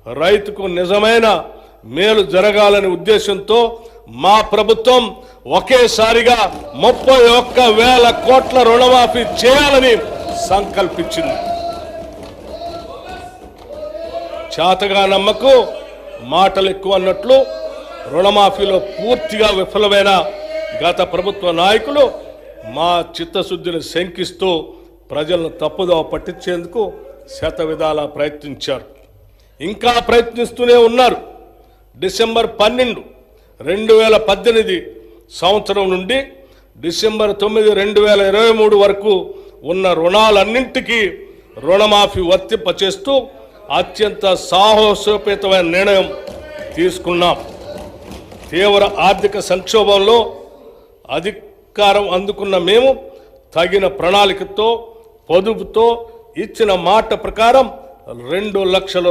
రైతుకు నిజమైన మేలు జరగాలనే ఉద్దేశంతో మా ప్రభుత్వం ఒకేసారిగా 31,000 కోట్ల రుణమాఫీ చేయాలని సంకల్పించింది. చేతగా నమ్మకు మాటలు ఎక్కువ అన్నట్లు రుణమాఫీలో పూర్తిగా విఫలమైన గత ప్రభుత్వ నాయకులు మా చిత్తశుద్ధిని శంకిస్తూ ప్రజలను తప్పుదోవ పట్టించేందుకు శతవిధాలా ప్రయత్నించారు. ఇంకా ప్రయత్నిస్తూనే ఉన్నారు. డిసెంబర్ 12, 2018 సంవత్సరం నుండి డిసెంబర్ 9, 2023 వరకు ఉన్న రుణాలన్నింటికీ రుణమాఫీ వర్తింపచేస్తూ అత్యంత సాహసోపేతమైన నిర్ణయం తీసుకున్నాం. తీవ్ర ఆర్థిక సంక్షోభంలో అధికారం అందుకున్న మేము తగిన ప్రణాళికతో పొదుపుతో ఇచ్చిన మాట ప్రకారం 2 లక్షల